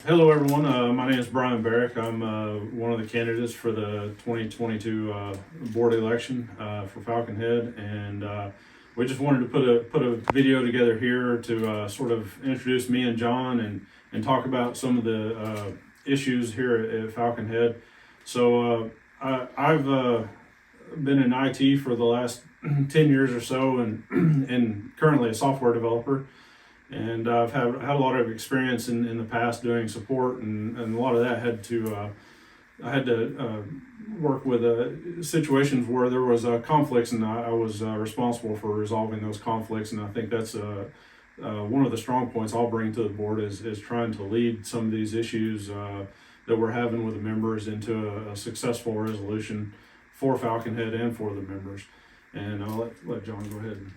Hello, everyone. My name is Brian Barrick. I'm one of the candidates for the 2022 board election for Falconhead, and we just wanted to put a video together here to sort of introduce me and John and talk about some of the issues here at Falconhead. So I've been in IT for the last 10 years or so, and currently a software developer. And I've had a lot of experience in the past doing support, and a lot of that I had to work with situations where there was conflicts, and I was responsible for resolving those conflicts. And I think that's one of the strong points I'll bring to the board is trying to lead some of these issues that we're having with the members into a successful resolution for Falconhead and for the members. And I'll let John go ahead.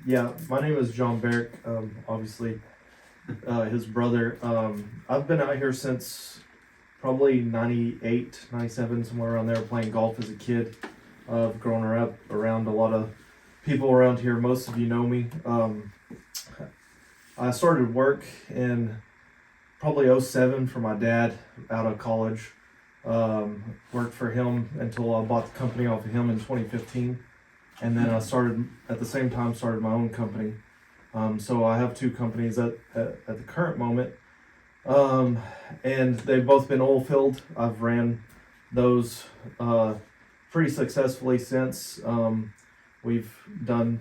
Yeah, my name is John Barrick, obviously his brother. I've been out here since probably 98, 97, somewhere around there, playing golf as a kid. Growing up around a lot of people around here. Most of you know me. I started work in probably 07 for my dad out of college. Worked for him until I bought the company off of him in 2015. And then I started my own company. So I have two companies at the current moment. And they've both been oil filled. I've ran those pretty successfully since. We've done,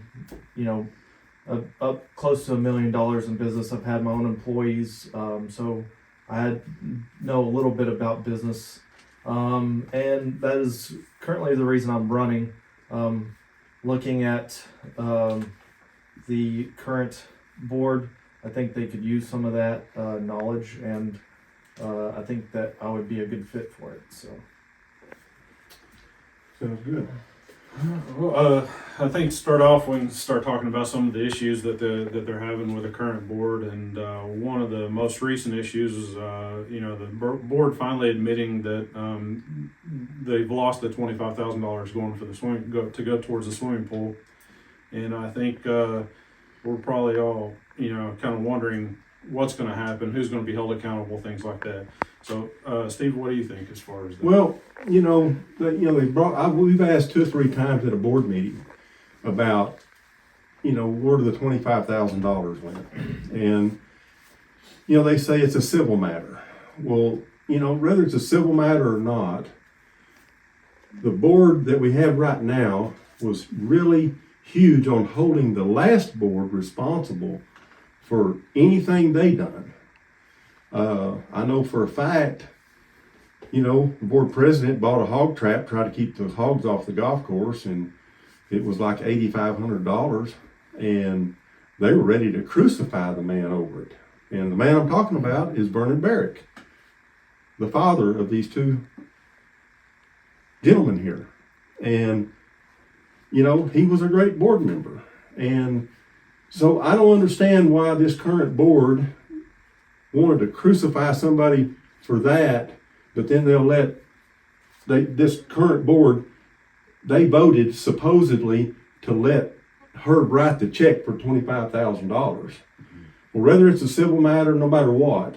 up close to $1 million in business. I've had my own employees. So I know a little bit about business. And that is currently the reason I'm running. Looking at the current board, I think they could use some of that knowledge, and I think that I would be a good fit for it. So, sounds good. Well, I think to start off, we can start talking about some of the issues that they're having with the current board, and one of the most recent issues is the board finally admitting that they've lost the $25,000 going for the go towards the swimming pool, and I think we're probably all kind of wondering what's going to happen, who's going to be held accountable, things like that. So, Steve, what do you think as far as that? Well, we've asked 2 or 3 times at a board meeting about, where the $25,000 went, and they say it's a civil matter. Well, whether it's a civil matter or not, the board that we have right now was really huge on holding the last board responsible for anything they done. I know for a fact, the board president bought a hog trap, tried to keep the hogs off the golf course, and it was like $8,500, and they were ready to crucify the man over it. And the man I'm talking about is Barrick, the father of these 2 gentlemen here. And, he was a great board member. And so I don't understand why this current board wanted to crucify somebody for that, but then this current board, they voted supposedly to let Herb write the check for $25,000. Well, whether it's a civil matter, no matter what,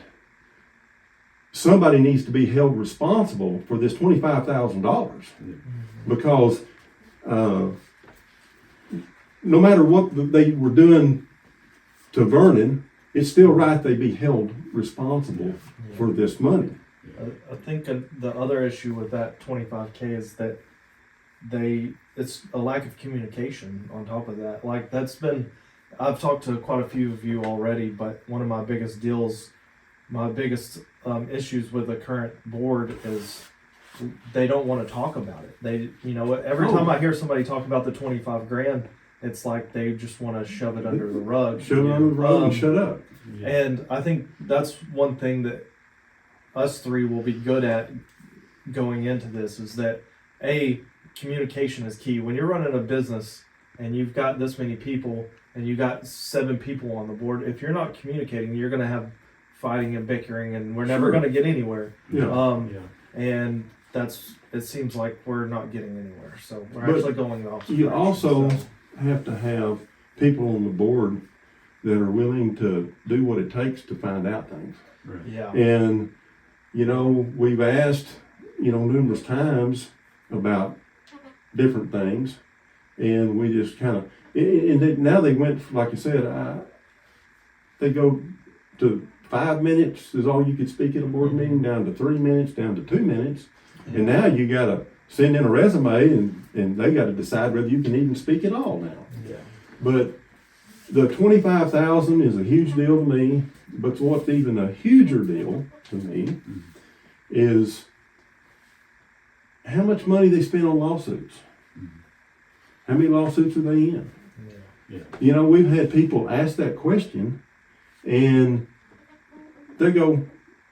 somebody needs to be held responsible for this $25,000, because no matter what they were doing to Vernon, it's still right they be held responsible for this money. I think the other issue with that 25K is that it's a lack of communication on top of that. Like I've talked to quite a few of you already, but one of my biggest issues with the current board is they don't want to talk about it. Every time I hear somebody talk about the 25 grand, it's like they just want to shove it under the rug. Shove it under the rug and shut up. Yeah. And I think that's one thing that us 3 will be good at going into this, is that communication is key. When you're running a business and you've got this many people and you got 7 people on the board, if you're not communicating, you're going to have fighting and bickering, and we're never going to get anywhere. Yeah. And it seems like we're not getting anywhere. So we're actually going off. You also have to have people on the board that are willing to do what it takes to find out things. Right. Yeah. And, you know, we've asked, you know, numerous times about different things, and we just kind of, now they went, like you said, they go to 5 minutes is all you could speak at a board meeting, down to 3 minutes, down to 2 minutes. And now you gotta send in a resume, and they gotta decide whether you can even speak at all now. Yeah. But the 25,000 is a huge deal to me, but what's even a huger deal to me is how much money they spend on lawsuits. How many lawsuits are they in? Yeah. You know, we've had people ask that question, and they go,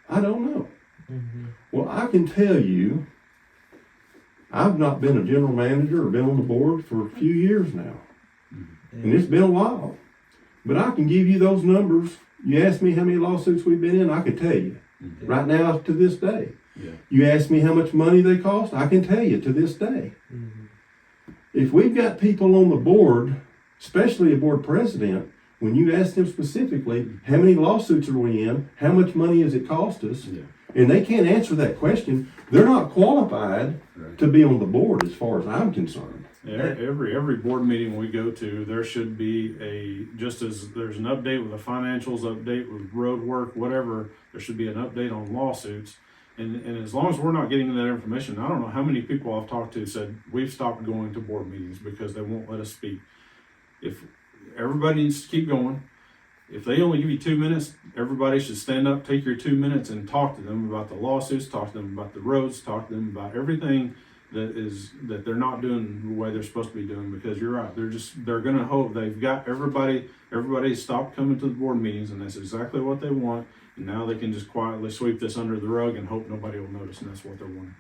I don't know. Mm-hmm. Well, I can tell you, I've not been a general manager or been on the board for a few years now. And it's been a while. But I can give you those numbers. You ask me how many lawsuits we've been in, I can tell you. Right now to this day. Yeah. You ask me how much money they cost, I can tell you to this day. Mm-hmm. If we've got people on the board, especially a board president, when you ask them specifically, how many lawsuits are we in, how much money has it cost us, Yeah. and they can't answer that question, they're not qualified Right. to be on the board as far as I'm concerned. Yeah, every board meeting we go to, there should be just as there's an update with the financials, update with road work, whatever, there should be an update on lawsuits. And as long as we're not getting that information, I don't know how many people I've talked to said, we've stopped going to board meetings because they won't let us speak. If everybody needs to keep going, if they only give you 2 minutes, everybody should stand up, take your 2 minutes and talk to them about the lawsuits, talk to them about the roads, talk to them about everything that they're not doing the way they're supposed to be doing, because you're right. They're gonna hope they've got everybody stopped coming to the board meetings, and that's exactly what they want. And now they can just quietly sweep this under the rug and hope nobody will notice, and that's what they're wanting.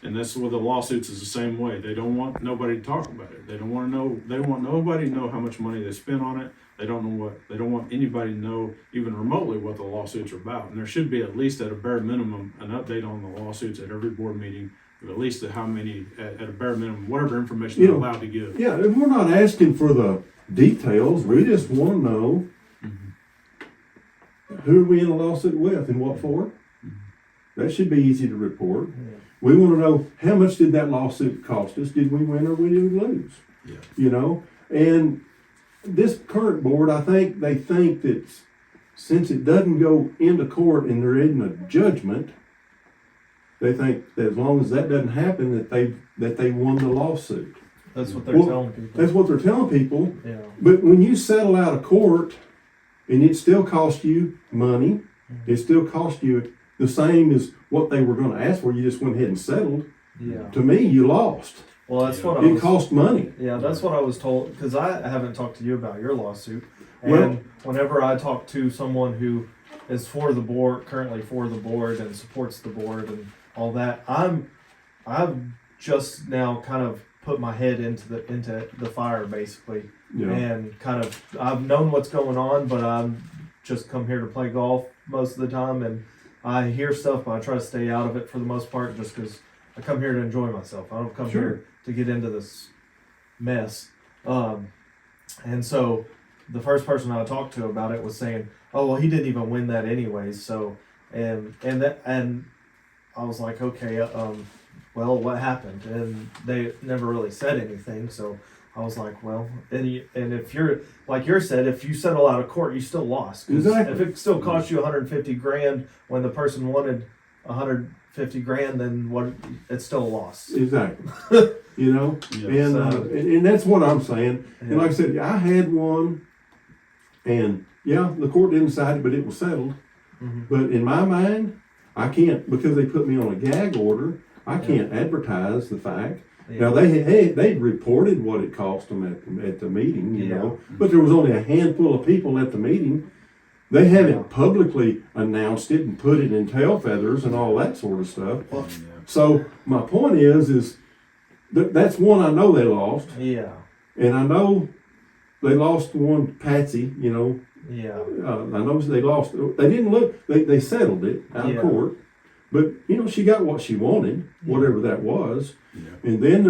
And that's with the lawsuits is the same way. They don't want nobody to talk about it. They don't want to know. They want nobody to know how much money they spent on it. They don't want anybody to know even remotely what the lawsuits are about. And there should be at least at a bare minimum an update on the lawsuits at every board meeting, at least how many at a bare minimum, whatever information they're allowed to give. Yeah, and we're not asking for the details. We just want to know who are we in a lawsuit with and what for. That should be easy to report. Yeah. We want to know how much did that lawsuit cost us? Did we win or did we lose? Yeah. You know, and this current board, I think they think that since it doesn't go into court and there isn't a judgment, they think that as long as that doesn't happen, that they won the lawsuit. That's what they're Well, telling people. That's what they're telling people. Yeah. But when you settle out of court and it still costs you money, it still costs you the same as what they were going to ask for, you just went ahead and settled. Yeah. To me, you lost. Well, that's what I It was. cost money. Yeah, that's what I was told, because I haven't talked to you about your lawsuit. And Well- whenever I talk to someone who is for the board, currently for the board and supports the board and all that, I've just now kind of put my head into the fire basically, Yeah. and kind of I've known what's going on, but I'm just come here to play golf most of the time, and I hear stuff, but I try to stay out of it for the most part, just because I come here to enjoy myself. I don't come Sure. here to get into this mess. And so the first person I talked to about it was saying, "Oh, well, he didn't even win that anyways." So, and I was like, "Okay, well, what happened?" And they never really said anything. So I was like, "Well," and if you're like you said, if you settle out of court, you still lost. 'Cause Exactly. if it still cost you 150 grand when the person wanted 150 grand, then what? It's still a loss. Exactly. You know, Yeah. and, and that's what I'm saying. And Yeah. like I said, I had one, and yeah, the court didn't decide it, but it was settled. Mhm. But in my mind, I can't, because they put me on a gag order, I can't advertise the fact. Yeah. Now they reported what it cost them at the meeting, you Yeah. know, but there was only a handful of people at the meeting. They haven't publicly announced it and put it in tail feathers and all that sort of stuff. Yeah. So my point is that's one I know they lost, Yeah. and I know they lost one Patsy. You know, Yeah. I know they lost. They didn't look. They settled it out of Yeah. court, but you know she got what she wanted, whatever that was. Yeah. And then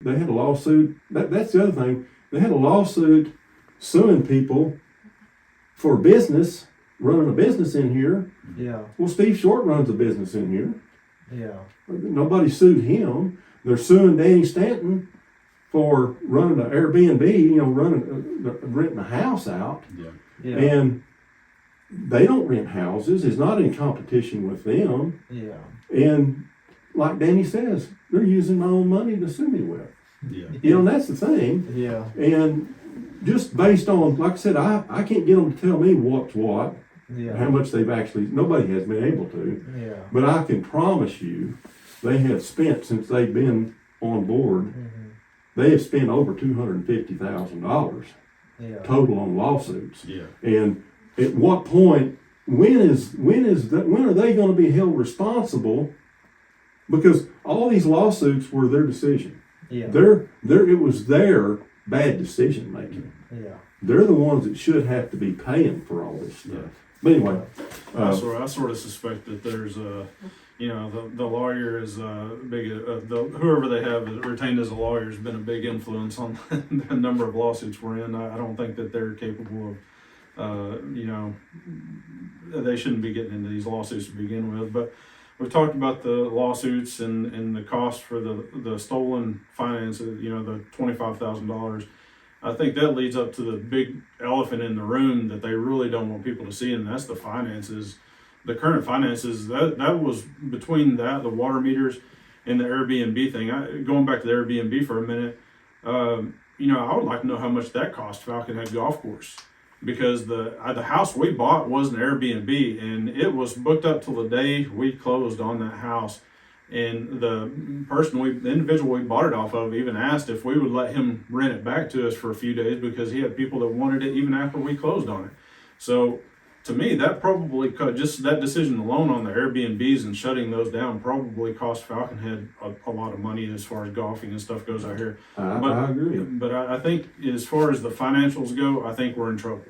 they had a lawsuit. That's the other thing. They had a lawsuit suing people for business, running a business in here. Yeah. Well, Steve Short runs a business in here. Yeah. Nobody sued him. They're suing Danny Stanton for running an Airbnb, renting a house out. Yeah. And they don't rent houses. It's not in competition with them. Yeah. And like Danny says, they're using my own money to sue me with. Yeah. And that's the thing. Yeah. And just based on, like I said, I can't get them to tell me what's what, Yeah. how much they've actually, nobody has been able to. Yeah. But I can promise you, they have spent, since they've been on board, Mm-hmm. they have spent over $250,000 Yeah. total on lawsuits. Yeah. And at what point, when are they going to be held responsible? Because all these lawsuits were their decision. Yeah. It was their bad decision making. Yeah. They're the ones that should have to be paying for all this stuff. Yeah. But anyway, I sort of suspect that there's the lawyer is whoever they have retained as a lawyer has been a big influence on the number of lawsuits we're in. I don't think that they're capable of, they shouldn't be getting into these lawsuits to begin with. But we've talked about the lawsuits and the cost for the stolen finances, the $25,000. I think that leads up to the big elephant in the room that they really don't want people to see, and that's the finances. The current finances, that was between the water meters and the Airbnb thing. Going back to the Airbnb for a minute, I would like to know how much that cost Falconhead Golf Course, because the house we bought was an Airbnb, and it was booked up till the day we closed on that house. And the individual we bought it off of even asked if we would let him rent it back to us for a few days because he had people that wanted it even after we closed on it. So to me, that probably just that decision alone on the Airbnbs and shutting those down probably cost Falconhead a lot of money as far as golfing and stuff goes out here. I agree. But I think as far as the financials go, I think we're in trouble.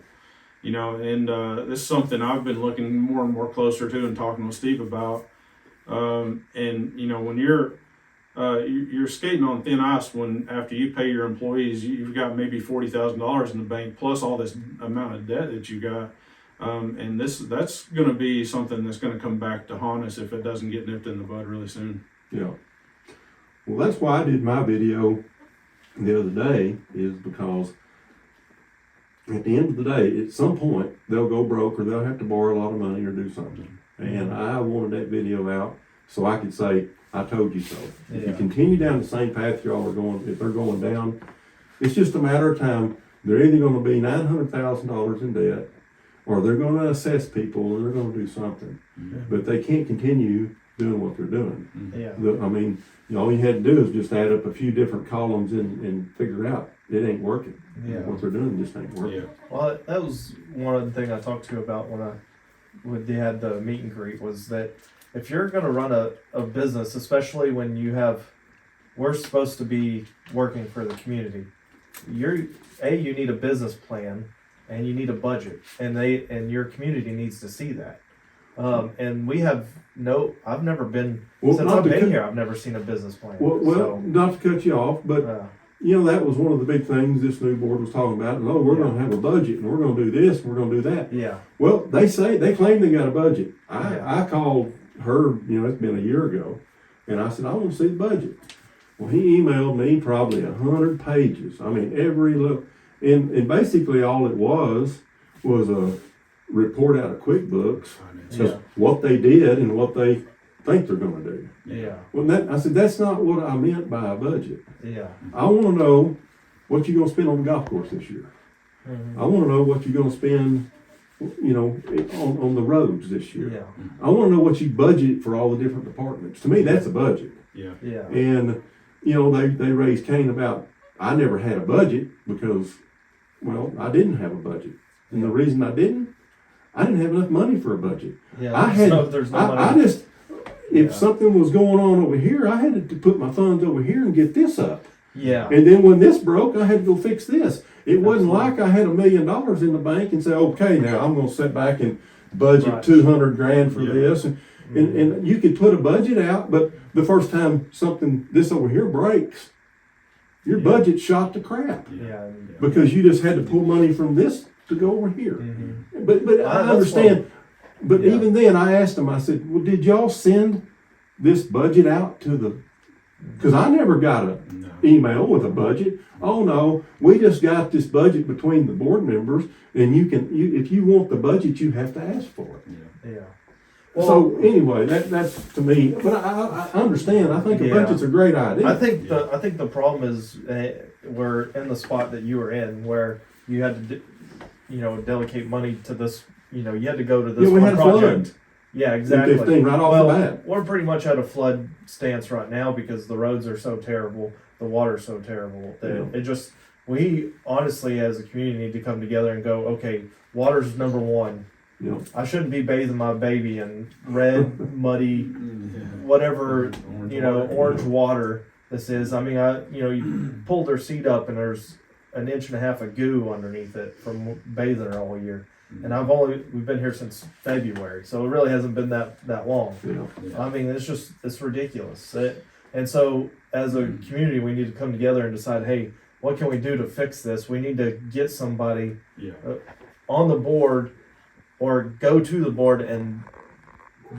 And this is something I've been looking more and more closer to and talking with Steve about. When you're skating on thin ice when after you pay your employees, you've got maybe $40,000 in the bank plus all this amount of debt that you got. And that's going to be something that's going to come back to haunt us if it doesn't get nipped in the bud really soon. Yeah. Well, that's why I did my video the other day, is because at the end of the day, at some point, they'll go broke or they'll have to borrow a lot of money or do something. And I wanted that video out so I could say, I told you so. If you continue down the same path y'all are going, if they're going down, it's just a matter of time. They're either going to be $900,000 in debt, or they're going to assess people and they're going to do something. Mm-hmm. But they can't continue doing what they're doing. Yeah. All you had to do is just add up a few different columns and figure out it ain't working. Yeah. What they're doing just ain't working. Yeah. Well, that was one of the things I talked to you about when they had the meet and greet, was that if you're going to run a business, especially when we're supposed to be working for the community, you need a business plan and you need a budget, and your community needs to see that. And I've never been, since I've been here, I've never seen a business plan. Well, not to cut you off, but that was one of the big things this new board was talking about. We're going to have a budget, and we're going to do this, and we're going to do that. Yeah. Well, they claim they got a budget. I called her, it's been a year ago, and I said, I want to see the budget. Well, he emailed me probably 100 pages. I mean, every little, and basically all it was a report out of QuickBooks of what they did and what they think they're going to do. Yeah. Well, I said, that's not what I meant by a budget. Yeah. I want to know what you're going to spend on the golf course this year. Mm-hmm. I want to know what you're going to spend, on the roads this year. Yeah. I want to know what you budget for all the different departments. To me, that's a budget. Yeah. Yeah. And, they raised Cain about, I never had a budget because, I didn't have a budget. And the reason I didn't have enough money for a budget. Yeah. There's no money. If something was going on over here, I had to put my funds over here and get this up. Yeah. And then when this broke, I had to go fix this. It wasn't like I had $1 million in the bank and say, okay, now I'm going to sit back and budget $200,000 for this. And you could put a budget out, but the first time this over here breaks, Your Yeah. budget shot to crap Yeah. because you just had to pull money from this to go over here. Mhm. But I That's understand. But Yeah. even then, I asked them. I said, "Well, did y'all send this budget out to the?" Because I never got a No. email with a budget. Oh no, we just got this budget between the board members, and if you want the budget, you have to ask for it. Yeah. Yeah. So anyway, that's to me. But I understand. I think a Yeah. budget's a great idea. I think the problem is we're in the spot that you were in, where you had to, delegate money to this. You had to go to this Yeah, we one had project. flood. Yeah, in exactly. 15 right off well, the bat. we're pretty much at a flood stance right now because the roads are so terrible, the water's so terrible that Yeah. it just. We honestly, as a community, need to come together and go. Okay, water's number one. You know, I shouldn't be bathing my baby in red, muddy, whatever, orange water this is. I mean, you pull their seat up and there's an inch and a half of goo underneath it from bathing her all year. And we've been here since February, so it really hasn't been that long. you know. Yeah. I mean, it's ridiculous. And so as a community, we need to come together and decide, hey, what can we do to fix this? We need to get somebody Yeah. on the board or go to the board and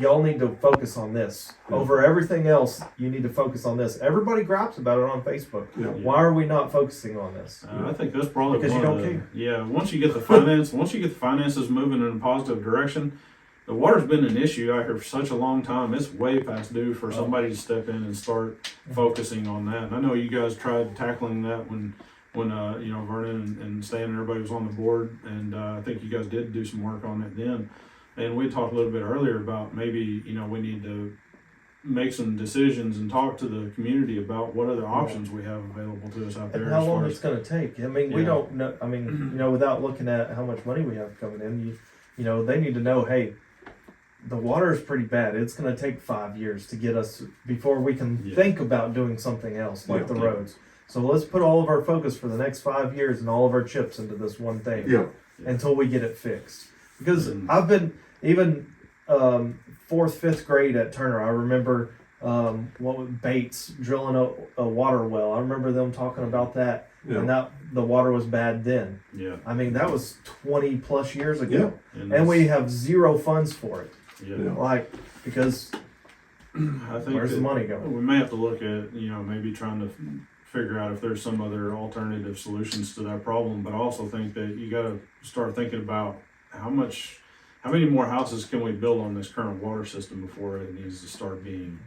y'all need to focus on this. Over everything else, you need to focus on this. Everybody gripes about it on Facebook. Yeah. Why are we not focusing on this? I think that's probably Because one you of don't the, care. yeah. Once you get the finances moving in a positive direction, the water's been an issue out here for such a long time. It's way past due for somebody to step in and start focusing on that. And I know you guys tried tackling that when Vernon and Stan and everybody was on the board, and I think you guys did do some work on it then. And we talked a little bit earlier about maybe we need to make some decisions and talk to the community about what other options we have available to us out there. And how as long far it's as, going to take. I mean, we Yeah. don't know. I mean, without looking at how much money we have coming in, they need to know, hey, the water is pretty bad. It's going to take 5 years to get us before we can Yeah. think about doing something else like the Yeah. roads. So let's put all of our focus for the next 5 years and all of our chips into this one thing Yeah. until we get it fixed. Because Mm. I've been even 4th, 5th grade at Turner. I remember Bates drilling a water well. I remember them talking about that, and that the water was bad then. yeah. I mean, that was 20 plus years ago, And we have zero funds for it. Yeah. Because I think where's the money going? we may have to look at, maybe trying to figure out if there's some other alternative solutions to that problem. But I also think that you got to start thinking about how many more houses can we build on this current water system before it needs to start being,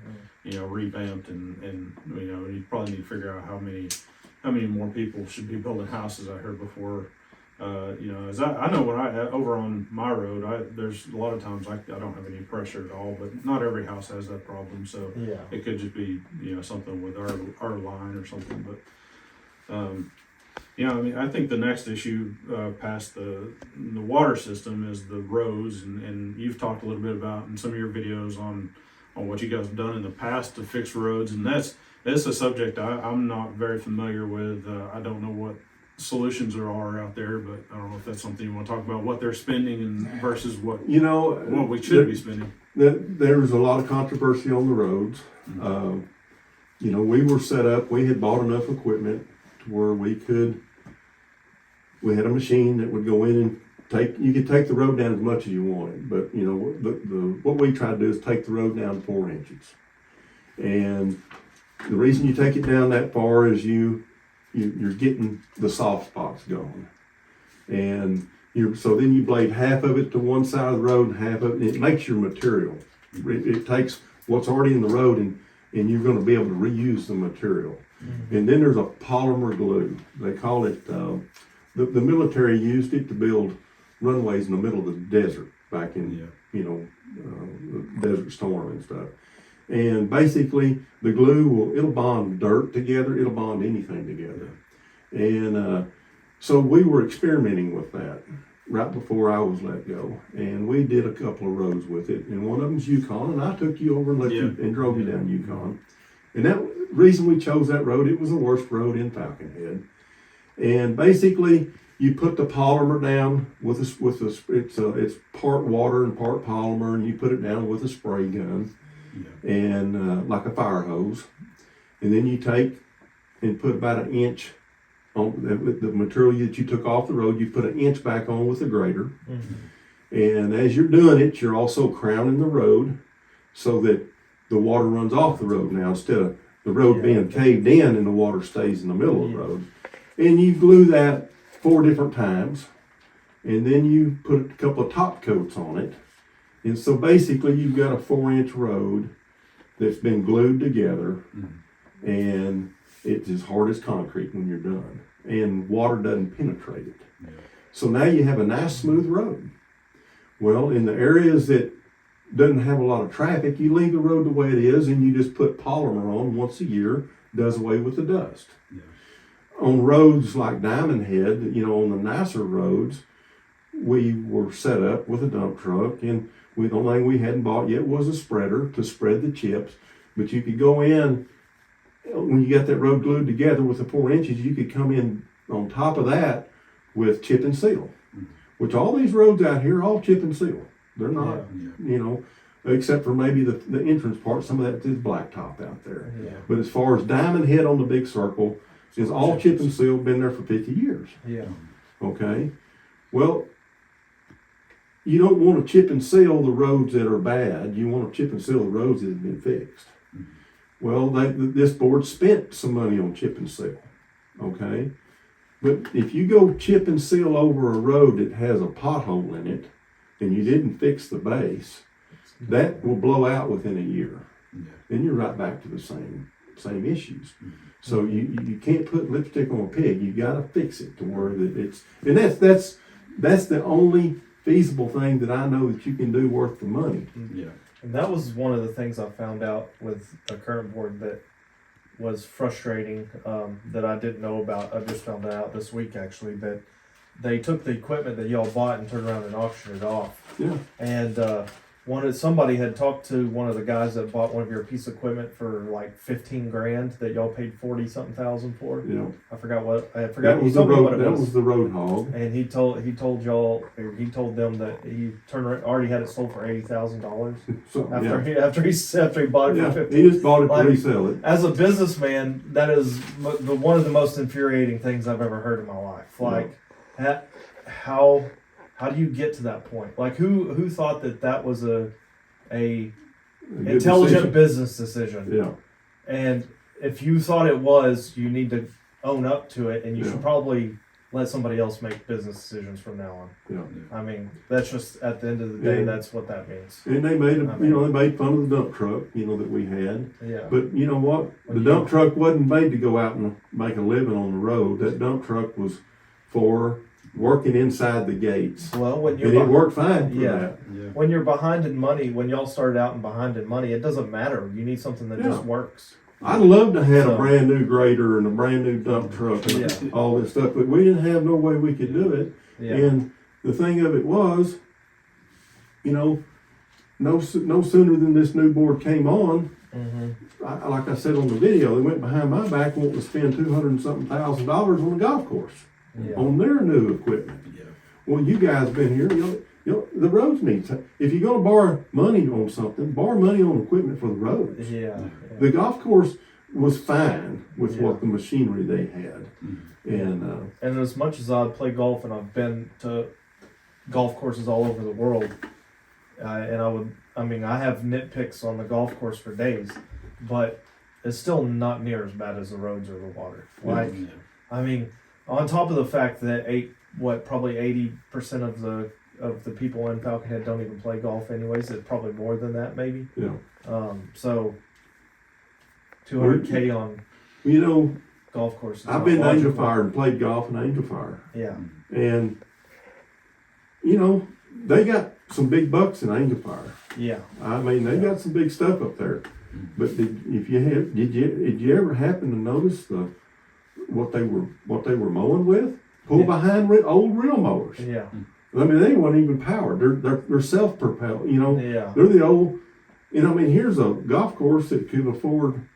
revamped, and you probably need to figure out how many more people should be building houses out here before. As I know when over on my road, there's a lot of times I don't have any pressure at all, but not every house has that problem. So Yeah. it could just be something with our line or something. But I think the next issue past the water system is the roads, and you've talked a little bit about in some of your videos on what you guys have done in the past to fix roads, and that's a subject I'm not very familiar with. I don't know what solutions there are out there, but I don't know if that's something you want to talk about, what they're spending and versus what we should be spending. There's a lot of controversy on the roads. We were set up. We had bought enough equipment to where we had a machine that would go in and you could take the road down as much as you wanted, but what we try to do is take the road down 4 inches. And the reason you take it down that far is you're getting the soft spots going. And so then you blade half of it to one side of the road and half of it, and it makes your material. It takes what's already in the road and you're going to be able to reuse the material. Mm-hmm. And then there's a polymer glue. They call it, the military used it to build runways in the middle of the desert back in, the Desert Storm and stuff. And basically the glue it'll bond dirt together, it'll bond anything together. And so we were experimenting with that right before I was let go. And we did a couple of roads with it. And one of them's Yukon, and I took you over and drove you down Yukon. And that reason we chose that road, it was the worst road in Falconhead. And basically you put the polymer down it's part water and part polymer, and you put it down with a spray gun. And like a fire hose, and then you take and put about an inch on the material that you took off the road. You put an inch back on with a grader. And as you're doing it, you're also crowning the road so that the water runs off the road now, instead of the road being caved in and the water stays in the middle of the road. And you glue that 4 different times, and then you put a couple of top coats on it. And so basically you've got a 4-inch road that's been glued together, and it's as hard as concrete when you're done, and water doesn't penetrate it. So now you have a nice smooth road. Well, in the areas that doesn't have a lot of traffic, you leave the road the way it is, and you just put polymer on once a year, does away with the dust. On roads like Diamond Head, you know, on the nicer roads, we were set up with a dump truck, and the only thing we hadn't bought yet was a spreader to spread the chips. But you could go in, when you got that road glued together with the 4 inches, you could come in on top of that with chip and seal, which all these roads out here are all chip and seal. They're not, you know, except for maybe the entrance part. Some of that is blacktop out there. But as far as Diamond Head on the big circle, is all chip and seal, been there for 50 years. Okay. Well, you don't want to chip and seal the roads that are bad. You want to chip and seal the roads that have been fixed. Well, this board spent some money on chip and seal. Okay. But if you go chip and seal over a road that has a pothole in it, and you didn't fix the base, that will blow out within a year. Then you're right back to the same issues. So you can't put lipstick on a pig. You got to fix it to where that it's, and that's the only feasible thing that I know that you can do worth the money. And that was one of the things I found out with the current board that was frustrating, that I didn't know about. I just found out this week actually that they took the equipment that y'all bought and turned around and auctioned it off. And somebody had talked to one of the guys that bought one of your piece of equipment for like 15 grand that y'all paid 40-something thousand for. I forgot what That was the road. That was the road hog. And he told them that he already had it sold for $80,000 after he bought it for 15. He just bought it to resell it. As a businessman, that is one of the most infuriating things I've ever heard in my life. Like, how do you get to that point? Like, who thought that was a intelligent business decision? And if you thought it was, you need to own up to it, and you should probably let somebody else make business decisions from now on. I mean, that's just, at the end of the day, that's what that means. And they made they made fun of the dump truck, that we had. But you know what? The dump truck wasn't made to go out and make a living on the road. That dump truck was for working inside the gates. Well, when it worked fine for that. When you're behind in money, when y'all started out and behind in money, it doesn't matter. You need something that just works. I'd love to have a brand new grader and a brand new dump truck and all this stuff, but we didn't have no way we could do it. And the thing of it was, no sooner than this new board came on, like I said on the video, they went behind my back wanting to spend $200 and something thousand on a golf course on their new equipment. Well, you guys been here, the roads need to, if you're going to borrow money on something, borrow money on equipment for the roads. The golf course was fine with what the machinery they had. And as much as I play golf and I've been to golf courses all over the world, I have nitpicks on the golf course for days, but it's still not near as bad as the roads or the water. On top of the fact that probably 80% of the people in Falconhead don't even play golf anyways. It's probably more than that, maybe. So $200K on golf courses. I've been to Angel Fire and played golf in Angel Fire. And they got some big bucks in Angel Fire. They got some big stuff up there. But did you ever happen to notice what they were mowing with? Pull behind old reel mowers. They weren't even powered. They're self-propelled. They're the old. Here's a golf course that could afford.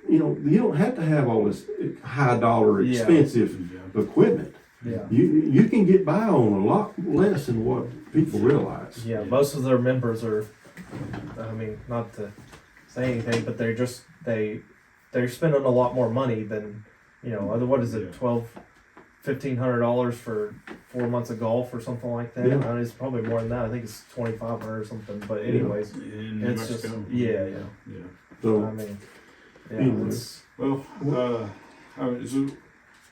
You don't have to have all this high dollar expensive equipment. You can get by on a lot less than what people realize. Most of their members are. Not to say anything, but they they're spending a lot more money than, what is it, Yeah. $1,500 for 4 months of golf or something like that. Yeah. I mean, it's probably more than that. I think it's 2,500 or something. But anyways, In it's Mexico. just yeah. So, I mean, yeah, Anyway. it's, Well,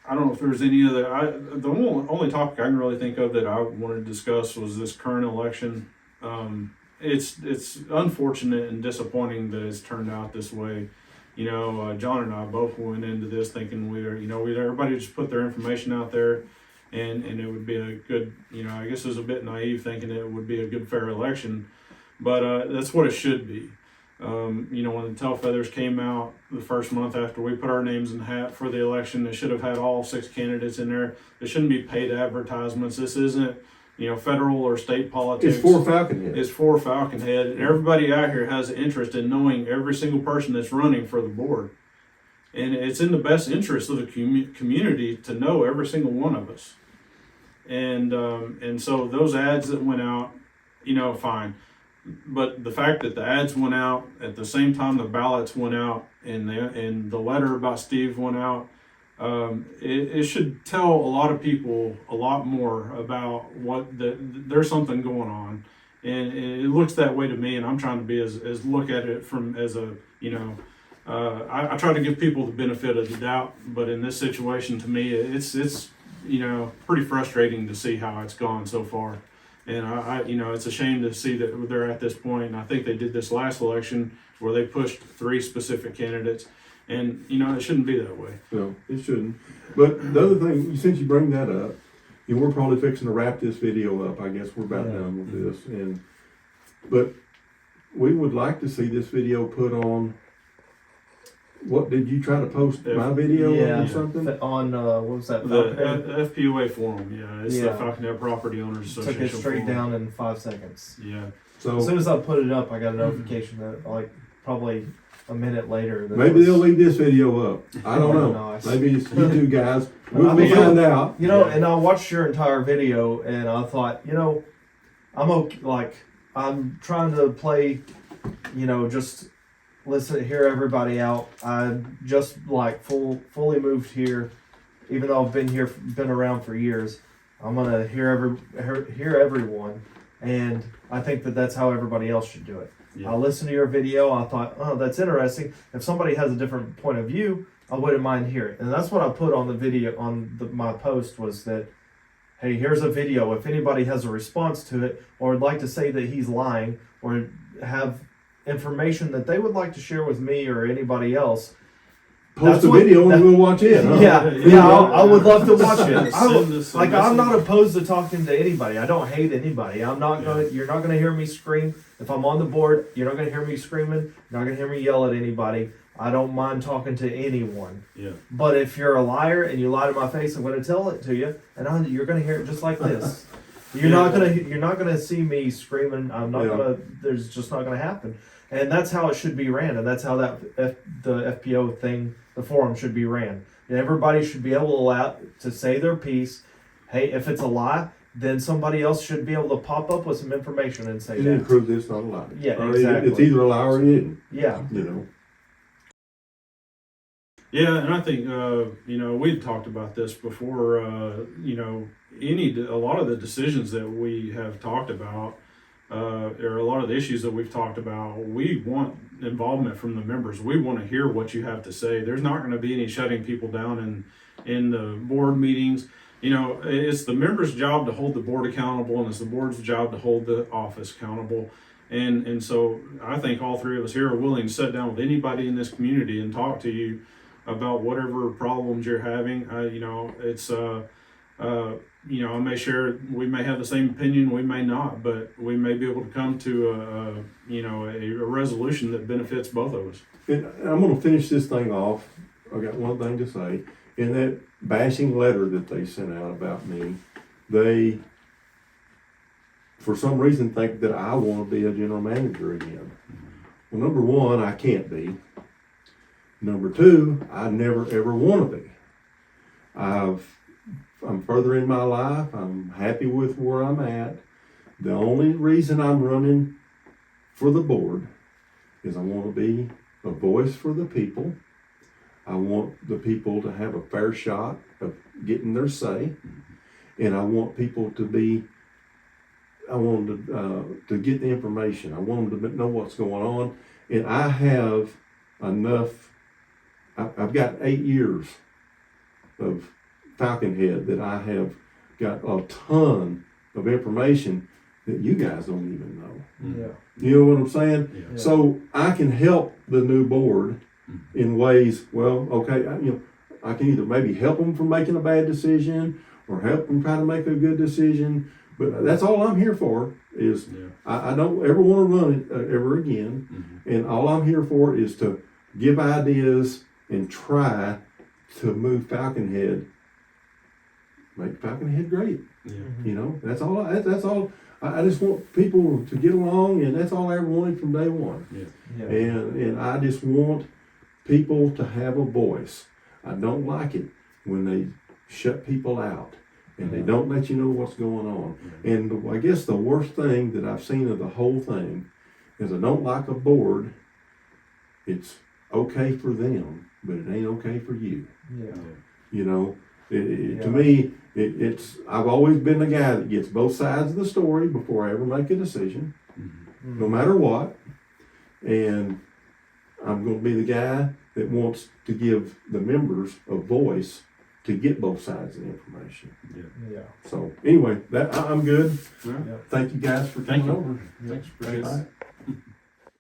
I don't know if there's any other. The only topic I can really think of that I wanted to discuss was this current election. It's unfortunate and disappointing that it's turned out this way. John and I both went into this thinking everybody just put their information out there, and it would be a good. I guess it was a bit naive thinking it would be a good fair election, but that's what it should be. When the tail feathers came out the first month after we put our names in the hat for the election, it should have had all 6 candidates in there. It shouldn't be paid advertisements. This isn't, federal or state politics. it's for Falconhead. It's for Falconhead, and everybody out here has an interest in knowing every single person that's running for the board. And it's in the best interest of the community to know every single one of us. And so those ads that went out, fine. But the fact that the ads went out at the same time the ballots went out and the letter about Steve went out, it should tell a lot of people a lot more about there's something going on, and it looks that way to me. And I'm trying to be as look at it from as a I try to give people the benefit of the doubt, but in this situation, to me, it's pretty frustrating to see how it's gone so far. And it's a shame to see that they're at this point. And I think they did this last election where they pushed 3 specific candidates, and it shouldn't be that way. No, it shouldn't. But the other thing, since you bring that up, we're probably fixing to wrap this video up. I guess we're about done with this. But we would like to see this video put on. What did you try to post my video or something? On what was that? The FPOA forum, it's the Yeah. Falconhead Property Owners Association. Took it straight forum. down in 5 seconds. Yeah. So As soon as I put it up, I got a notification that probably a minute later. That maybe they'll leave this video up. I don't know. Nice. Maybe it's you two guys. We'll I mean, find out. And I watched your entire video, and I thought, I'm okay. Like, I'm trying to play, just hear everybody out. I just fully moved here, even though I've been around for years. I'm gonna hear everyone, and I think that that's how everybody else should do it. Yeah. I listened to your video. I thought, oh, that's interesting. If somebody has a different point of view, I wouldn't mind hearing. And that's what I put on the video my post was that, hey, here's a video. If anybody has a response to it, or would like to say that he's lying, or have information that they would like to share with me or anybody else, Post the video and we'll watch it. Huh? I would love to watch it. I'm I'm not opposed to talking to anybody. I don't hate anybody. You're not gonna hear me scream. If I'm on the board, you're not gonna hear me screaming. You're not gonna hear me yell at anybody. I don't mind talking to anyone. Yeah. But if you're a liar and you lie to my face, I'm gonna tell it to you, and you're gonna hear it just like this. You're not gonna see me screaming. I'm not gonna. There's just not gonna happen. And that's how it should be ran, and that's how the FPO thing, the forum should be ran. And everybody should be able to say their piece. Hey, if it's a lie, then somebody else should be able to pop up with some information and say You need to that. prove this not a lie. Yeah, Or exactly. It's either a lie or it isn't. Yeah. Yeah, and I think we'd talked about this before. A lot of the decisions that we have talked about, or a lot of the issues that we've talked about, we want involvement from the members. We want to hear what you have to say. There's not going to be any shutting people down in the board meetings. It's the members' job to hold the board accountable, and it's the board's job to hold the office accountable. And so I think all 3 of us here are willing to sit down with anybody in this community and talk to you about whatever problems you're having. I may share, we may have the same opinion, we may not, but we may be able to come to a resolution that benefits both of us. And I'm going to finish this thing off. I got one thing to say. In that bashing letter that they sent out about me, they, for some reason, think that I want to be a general manager again. Well, number 1, I can't be. Number 2, I never ever want to be. I'm further in my life. I'm happy with where I'm at. The only reason I'm running for the board is I want to be a voice for the people. I want the people to have a fair shot of getting their say, and I want people to be. I want them to get the information. I want them to know what's going on, and I have enough. I've got 8 years of Falconhead that I have got a ton of information that you guys don't even know. Yeah. You know what I'm saying? Yeah. So I can help the new board in ways. Well, okay, I can either maybe help them from making a bad decision or help them try to make a good decision. But that's all I'm here for. Is I don't ever want to run it ever again, and all I'm here for is to give ideas and try to move Falconhead, make Falconhead great. Yeah. You know, that's all. That's all. I just want people to get along, and that's all I ever wanted from day one. Yeah. And I just want people to have a voice. I don't like it when they shut people out and they don't let you know what's going on. And I guess the worst thing that I've seen of the whole thing is I don't like a board. It's okay for them, but it ain't okay for you. Yeah. You know, to me, it's I've always been the guy that gets both sides of the story before I ever make a decision, no matter what. And I'm going to be the guy that wants to give the members a voice to get both sides of the information. Yeah. So anyway, I'm good. All right. Yeah. Thank you guys for Thank coming you. over. Thanks. Appreciate it. All right.